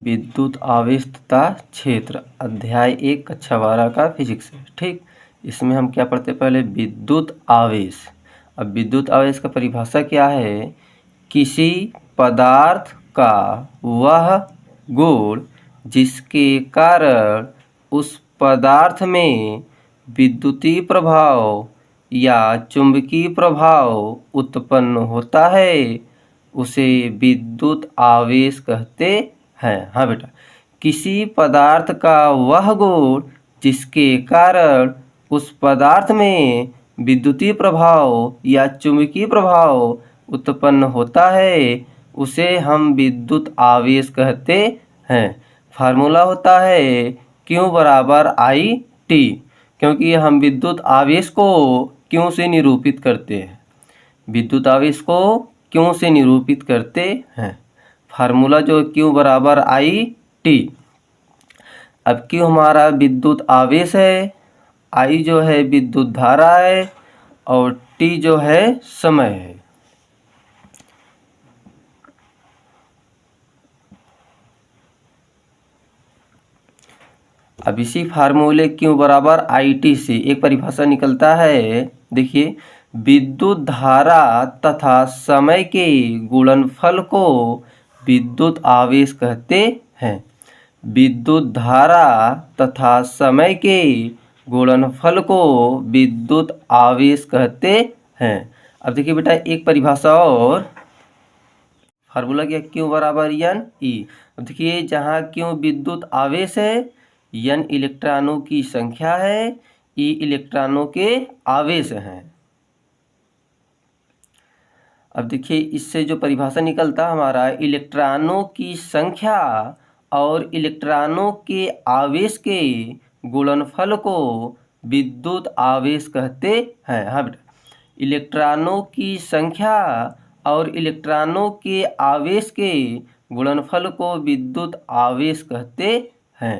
विद्युत आवेश तथा क्षेत्र अध्याय 1 कक्षा 12 का फिजिक्स है। ठीक, इसमें हम क्या पढ़ते हैं? पहले विद्युत आवेश। अब विद्युत आवेश का परिभाषा क्या है? किसी पदार्थ का वह गुण जिसके कारण उस पदार्थ में विद्युतीय प्रभाव या चुंबकीय प्रभाव उत्पन्न होता है, उसे विद्युत आवेश कहते हैं। हाँ बेटा, किसी पदार्थ का वह गुण जिसके कारण उस पदार्थ में विद्युतीय प्रभाव या चुंबकीय प्रभाव उत्पन्न होता है, उसे हम विद्युत आवेश कहते हैं। फार्मूला होता है Q बराबर आई टी, क्योंकि हम विद्युत आवेश को Q से निरूपित करते हैं। विद्युत आवेश को Q से निरूपित करते हैं। फार्मूला जो Q बराबर आई टी। अब Q हमारा विद्युत आवेश है, I जो है विद्युत धारा है और T जो है समय है। अब इसी फार्मूले Q बराबर आई टी से एक परिभाषा निकलता है। देखिए, विद्युत धारा तथा समय के गुणनफल को विद्युत आवेश कहते हैं। विद्युत धारा तथा समय के गुणनफल को विद्युत आवेश कहते हैं। अब देखिए बेटा, एक परिभाषा और, फार्मूला क्या? Q बराबर एन ई। अब देखिए, जहाँ Q विद्युत आवेश है, एन इलेक्ट्रॉनों की संख्या है, ई इलेक्ट्रॉनों के आवेश हैं। अब देखिए, इससे जो परिभाषा निकलता हमारा, इलेक्ट्रॉनों की संख्या और इलेक्ट्रॉनों के आवेश के गुणनफल को विद्युत आवेश कहते हैं। हाँ बेटा, इलेक्ट्रॉनों की संख्या और इलेक्ट्रॉनों के आवेश के गुणनफल को विद्युत आवेश कहते हैं।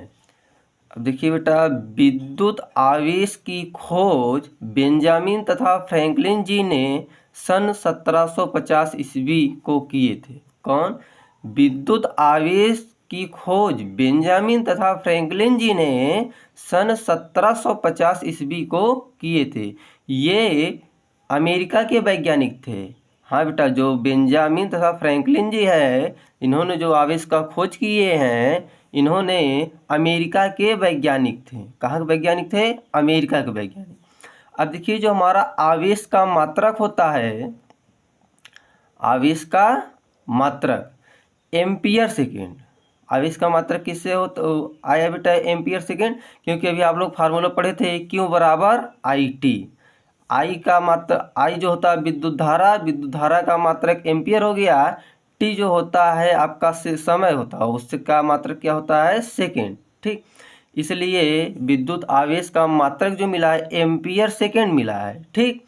अब देखिए बेटा, विद्युत आवेश की खोज बेंजामिन तथा फ्रैंकलिन जी ने सन 1750 ईस्वी को किए थे। कौन? विद्युत आवेश की खोज बेंजामिन तथा फ्रैंकलिन जी ने सन 1750 ईस्वी को किए थे। ये अमेरिका के वैज्ञानिक थे। हाँ बेटा, जो बेंजामिन तथा फ्रैंकलिन जी है, इन्होंने जो आवेश का खोज किए हैं, इन्होंने अमेरिका के वैज्ञानिक थे। कहाँ के वैज्ञानिक थे? अमेरिका के वैज्ञानिक। अब देखिए, जो हमारा आवेश का मात्रक होता है, आवेश का मात्रक एम्पियर सेकेंड। आवेश का मात्रक किससे हो तो आया बेटा? एम्पियर सेकेंड, क्योंकि अभी आप लोग फार्मूला पढ़े थे Q बराबर आई टी। आई का मात्रक, आई जो होता है विद्युत धारा, विद्युत धारा का मात्रक एम्पियर हो गया। टी जो होता है आपका समय होता है, उसका मात्रक क्या होता है? सेकेंड। ठीक, इसलिए विद्युत आवेश का मात्रक जो मिला है एम्पियर सेकेंड मिला है। ठीक,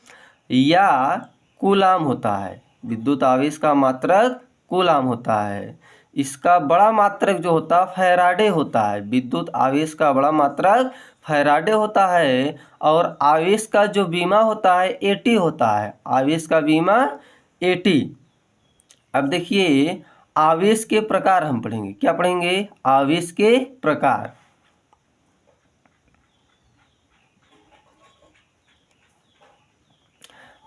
या कूलाम होता है। विद्युत आवेश का मात्रक कूलाम होता है। इसका बड़ा मात्रक जो होता है फैराडे होता है। विद्युत आवेश का बड़ा मात्रक फैराडे होता है। और आवेश का जो बीमा होता है एटी होता है। आवेश का बीमा एटी। अब देखिए, आवेश के प्रकार हम पढ़ेंगे। क्या पढ़ेंगे? आवेश के प्रकार।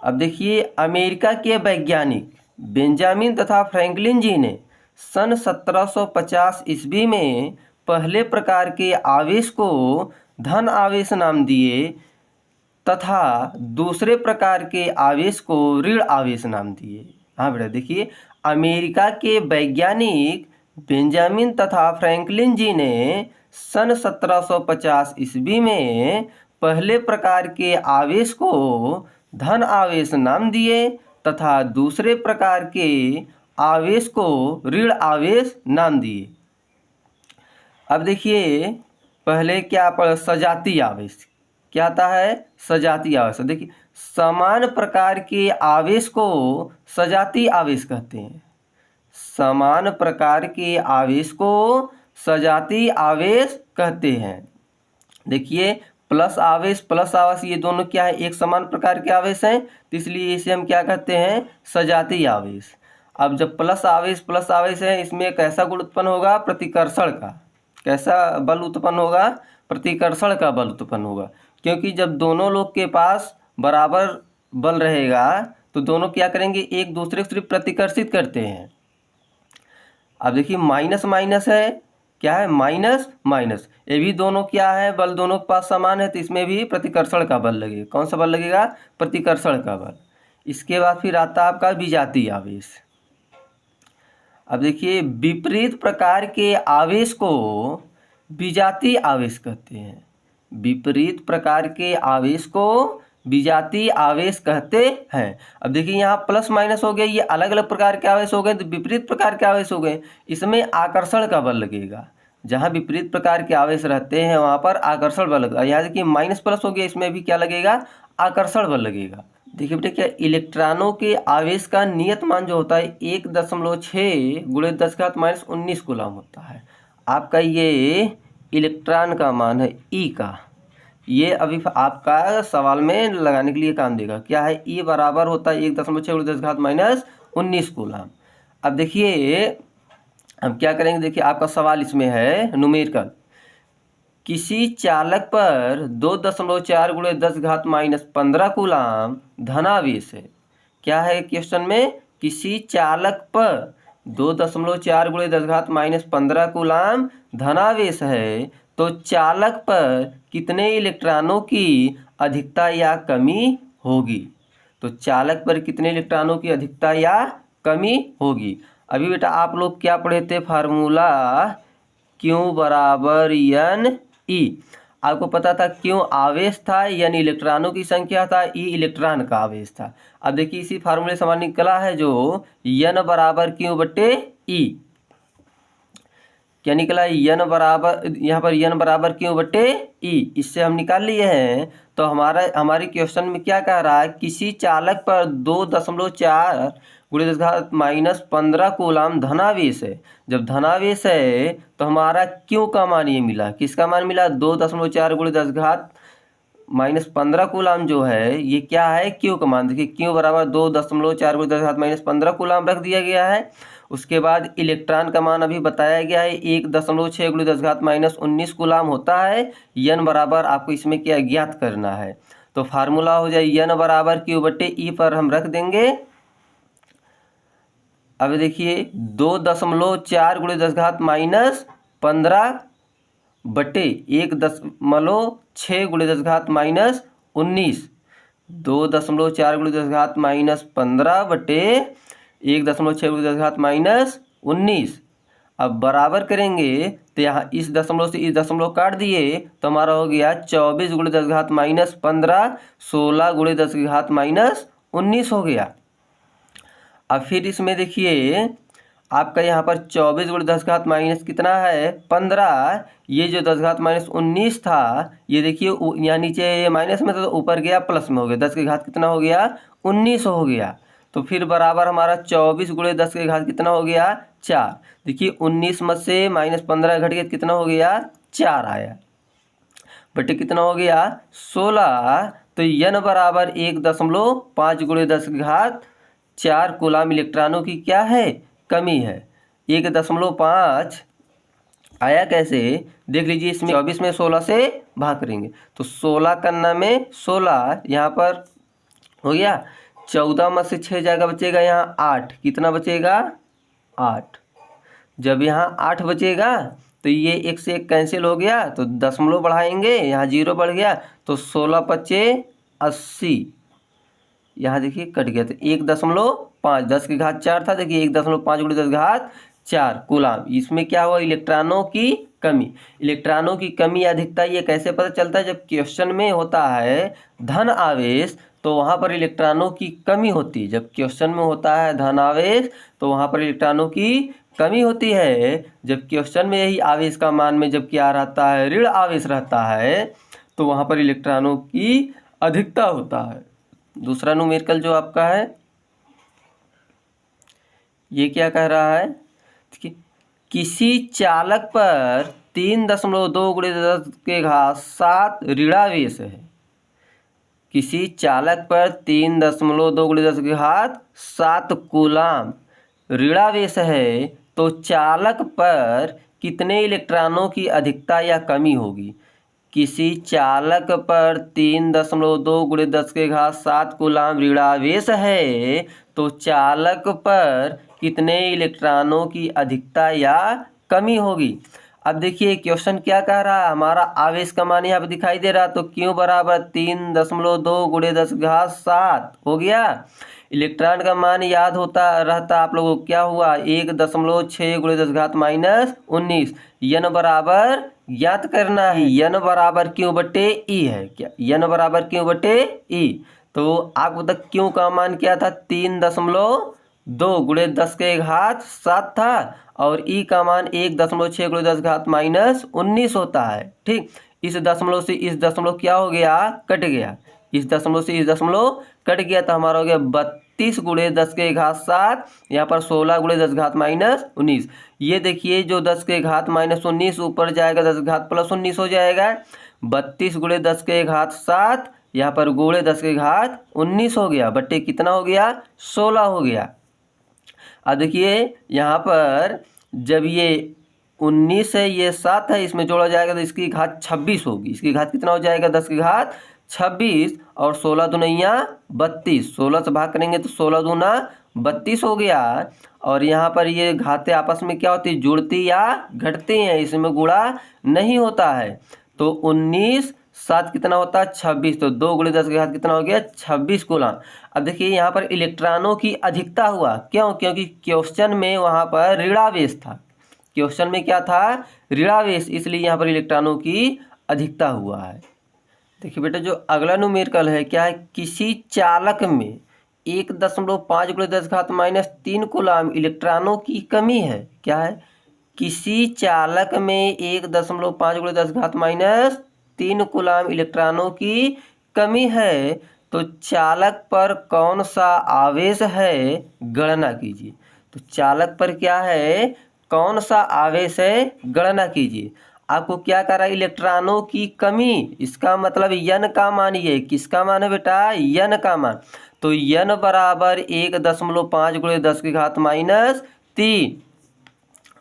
अब देखिए, अमेरिका के वैज्ञानिक बेंजामिन तथा फ्रैंकलिन जी ने सन 1750 ईस्वी में पहले प्रकार के आवेश को धन आवेश नाम दिए तथा दूसरे प्रकार के आवेश को ऋण आवेश नाम दिए। हाँ बेटा, देखिए, अमेरिका के वैज्ञानिक बेंजामिन तथा फ्रैंकलिन जी ने सन 1750 ईस्वी में पहले प्रकार के आवेश को धन आवेश नाम दिए तथा दूसरे प्रकार के आवेश को ऋण आवेश नाम दिए। अब देखिए, पहले क्या पढ़, सजातीय आवेश। क्या आता है? सजातीय आवेश। देखिए, समान प्रकार के आवेश को सजातीय आवेश कहते हैं। समान प्रकार के आवेश को सजातीय आवेश कहते हैं। देखिए, प्लस आवेश ये दोनों क्या है? एक समान प्रकार के आवेश हैं, तो इसलिए इसे हम क्या कहते हैं? सजातीय आवेश। अब जब प्लस आवेश है, इसमें कैसा गुण उत्पन्न होगा? प्रतिकर्षण का। कैसा बल उत्पन्न होगा? प्रतिकर्षण का बल उत्पन्न होगा, क्योंकि जब दोनों लोग के पास बराबर बल रहेगा तो दोनों क्या करेंगे? एक दूसरे को सिर्फ प्रतिकर्षित करते हैं। अब देखिए माइनस माइनस है, क्या है? Minus minus. ये भी दोनों क्या है? बल दोनों के पास समान है, तो इसमें भी प्रतिकर्षण का बल लगेगा। कौन सा बल लगेगा? प्रतिकर्षण का बल। इसके बाद फिर आता है आपका विजातीय आवेश। अब देखिए विपरीत प्रकार के आवेश को विजातीय आवेश कहते हैं। विपरीत प्रकार के आवेश को विजातीय आवेश कहते हैं। अब देखिए यहाँ प्लस माइनस हो गया, ये अलग अलग प्रकार के आवेश हो गए, तो विपरीत प्रकार के आवेश हो गए। इसमें आकर्षण का बल लगेगा। जहाँ विपरीत प्रकार के आवेश रहते हैं वहाँ पर आकर्षण बल लगेगा। यहाँ देखिए माइनस प्लस हो गया, इसमें भी क्या लगेगा? आकर्षण बल लगेगा। देखिए बेटे क्या इलेक्ट्रॉनों के आवेश का नियत मान जो होता है 1.6 गुणे 10⁻19 कूलम होता है। आपका ये इलेक्ट्रॉन का मान है ई का। ये अभी आपका सवाल में लगाने के लिए काम देगा। क्या है? ई बराबर होता है 1.6 गुणे 10⁻19 कूलम। अब देखिए अब क्या करेंगे? देखिए आपका सवाल इसमें है न्यूमेरिकल। किसी चालक पर 2.4 गुणे 10⁻15 कूलम धनावेश है। क्या है क्वेश्चन में? किसी चालक पर 2.4 गुणे 10⁻15 कूलम धनावेश है, तो चालक पर कितने इलेक्ट्रॉनों की अधिकता या कमी होगी? तो चालक पर कितने इलेक्ट्रॉनों की अधिकता या कमी होगी? अभी बेटा आप लोग क्या पढ़े थे? फार्मूला Q बराबर N E। आपको पता था क्यों आवेश था, यानी इलेक्ट्रॉनों की संख्या था, ई इलेक्ट्रॉन का आवेश था। अब देखिए इसी फार्मूले से हमारा निकला है जो N बराबर Q बटे E। क्या निकला? N बराबर, यहाँ पर N बराबर Q बटे E, इससे हम निकाल लिए हैं। तो हमारी क्वेश्चन में क्या कह रहा है? किसी चालक पर 2.4 गुणे 10⁻15 कूलम धनावेश है। जब धनावेश है तो हमारा Q का मान ये मिला। किसका मान मिला? 2.4 गुणे 10⁻15 कूलम जो है ये क्या है? Q का मान। देखिए Q बराबर 2.4 गुणे 10⁻15 कूलम रख दिया गया है। उसके बाद इलेक्ट्रॉन का मान अभी बताया गया है 1.6 गुणे 10⁻19 कूलम होता है। N बराबर आपको इसमें क्या ज्ञात करना है? तो फार्मूला हो जाए N बराबर Q बटे E पर हम रख देंगे। अब देखिए 2.4 गुणे 10⁻15 बटे 1.6 गुणे 10⁻19। 2.4 गुणे 10⁻15 बटे 1.6 गुणे 10⁻19। अब बराबर करेंगे तो यहाँ इस दशमलव से इस दशमलव काट दिए तो हमारा हो गया 24 गुणे 10⁻15, 16 गुणे 10⁻19 हो गया। अब फिर इसमें देखिए आपका यहाँ पर 24 गुणे 10⁻- कितना है? 15। ये जो 10⁻19 था ये देखिए यहाँ नीचे ये माइनस में था तो ऊपर गया प्लस में हो गया। 10 की घात कितना हो गया? 19 हो गया। तो फिर बराबर हमारा 24 गुणे 10 की घात कितना हो गया? 4। देखिए 19 में से -15 घट गया कितना हो गया? 4 आया बटे कितना हो गया? 16। तो N बराबर 1.5 गुणे 10 की घात 4 कूलम इलेक्ट्रॉनों की क्या है? कमी है। 1.5 आया कैसे? देख लीजिए इसमें 24 में 16 से भाग करेंगे तो 16 करना में 16 यहाँ पर हो गया। 14 में से 6 जाएगा, बचेगा यहाँ 8। कितना बचेगा? 8। जब यहाँ 8 बचेगा तो ये 1 से 1 कैंसिल हो गया तो दशमलव बढ़ाएंगे, यहाँ 0 बढ़ गया तो 16 पच्चे 80। यहाँ देखिए कट गया तो 1.5, 10 की घात 4 था। देखिए 1.5 गुणे 10 की घात 4 कूलम। इसमें क्या हुआ? इलेक्ट्रॉनों की कमी। इलेक्ट्रॉनों की कमी या अधिकता ये कैसे पता चलता है? जब क्वेश्चन में होता है धन आवेश तो वहाँ पर इलेक्ट्रॉनों की कमी होती है। जब क्वेश्चन में होता है धन आवेश तो वहाँ पर इलेक्ट्रॉनों की कमी होती है। जब क्वेश्चन में यही आवेश का मान में जब क्या रहता है? ऋण आवेश रहता है तो वहाँ पर इलेक्ट्रॉनों की अधिकता होता है। दूसरा न्यूमेरिकल जो आपका है ये क्या कह रहा है कि किसी चालक पर 3.2 गुणे 10 के घात 7 ऋणावेश है। किसी चालक पर 3.2 गुणे 10 के घात 7 कूलम ऋणावेश है तो चालक पर कितने इलेक्ट्रॉनों की अधिकता या कमी होगी। किसी चालक पर 3.2 × 10⁻7 कूलाम ऋणावेश है तो चालक पर कितने इलेक्ट्रॉनों की अधिकता या कमी होगी। अब देखिए क्वेश्चन क्या कह रहा है, हमारा आवेश का मान यहाँ पे दिखाई दे रहा, तो Q बराबर 3.2 × 10�7 हो गया। इलेक्ट्रॉन का मान याद होता रहता आप लोगों को, क्या हुआ 1.6 × 10⁻19। n बराबर ज्ञात करना है, n बराबर Q/E है, क्या n बराबर Q/E। तो आपको तक Q का मान क्या था 3.2 × 10⁻7 था और E का मान 1.6 × 10⁻19 होता है। ठीक, इस दशमलव से इस दशमलव क्या हो गया, कट गया, इस दशमलव से इस दशमलव कट गया तो हमारा हो गया 32 × 10⁻7, यहाँ पर 16 × 10⁻19। ये देखिए जो 10⁻−19 ऊपर जाएगा 10⁻+19 हो जाएगा, 32 × 10⁻7 यहाँ पर गुणे 10⁻19 हो गया, बट्टे कितना हो गया 16 हो गया। अब देखिए यहाँ पर जब ये 19 है ये 7 है, इसमें जोड़ा जाएगा तो इसकी घात 26 होगी। इसकी घात कितना हो जाएगा 10 की घात 26 और 16 दूना 32, 16 से भाग करेंगे तो 16 दूना 32 हो गया। और यहाँ पर ये घातें आपस में क्या होती है, जुड़ती या घटती हैं, इसमें गुणा नहीं होता है। तो 19 7 कितना होता है 26, तो 2 × 10 की घात कितना हो गया 26 कूलाम। अब देखिए यहाँ पर इलेक्ट्रॉनों की अधिकता हुआ, क्यों, क्योंकि क्वेश्चन में वहाँ पर ऋणावेश था, क्वेश्चन में क्या था ऋणावेश, इसलिए यहाँ पर इलेक्ट्रॉनों की अधिकता हुआ है। देखिए बेटा जो अगला न्यूमेरिकल है क्या है, किसी चालक में 1.5 × 10⁻³ कूलाम इलेक्ट्रॉनों की कमी है। क्या है, किसी चालक में 1.5 × 10⁻³ कूलाम इलेक्ट्रॉनों की कमी है तो चालक पर कौन सा आवेश है गणना कीजिए। तो चालक पर क्या है, कौन सा आवेश है गणना कीजिए। आपको क्या कर रहा है, इलेक्ट्रॉनों की कमी, इसका मतलब n का मान, ये किसका मान है बेटा n का मान। तो n बराबर 1.5 × 10⁻³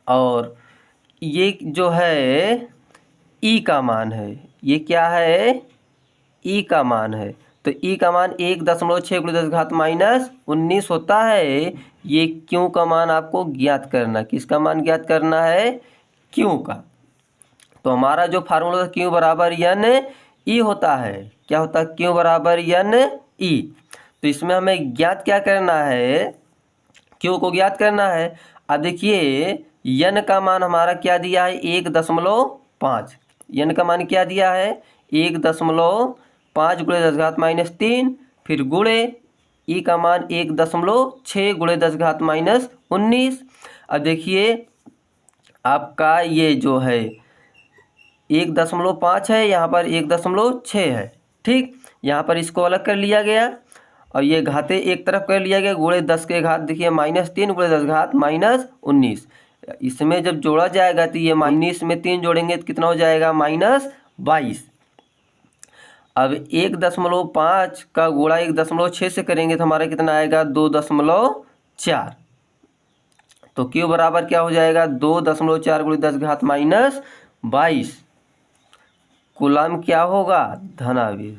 और ये जो है E का मान है, ये क्या है E का मान है। तो E का मान 1.6 × 10⁻19 होता है। ये Q का मान आपको ज्ञात करना, किसका मान ज्ञात करना है Q का। तो हमारा जो फार्मूला था Q बराबर NE होता है, क्या होता है Q बराबर NE। तो इसमें हमें ज्ञात क्या करना है, Q को ज्ञात करना है। अब देखिए n का मान हमारा क्या दिया है 1.5, n का मान क्या दिया है 1.5 × 10⁻³ फिर गुणे E का मान 1.6 × 10⁻19। अब देखिए आपका ये जो है 1.5 है, यहाँ पर 1.6 है। ठीक, यहाँ पर इसको अलग कर लिया गया और ये घाते एक तरफ कर लिया गया, गुणे 10 के घात देखिए -3 × 10⁻19। इसमें जब जोड़ा जाएगा तो ये 19 में 3 जोड़ेंगे तो कितना हो जाएगा -22। अब 1.5 का गुणा 1.6 से करेंगे तो हमारा कितना आएगा 2.4। तो Q बराबर क्या हो जाएगा 2.4 × 10⁻22 कूलाम क्या होगा धनावेश।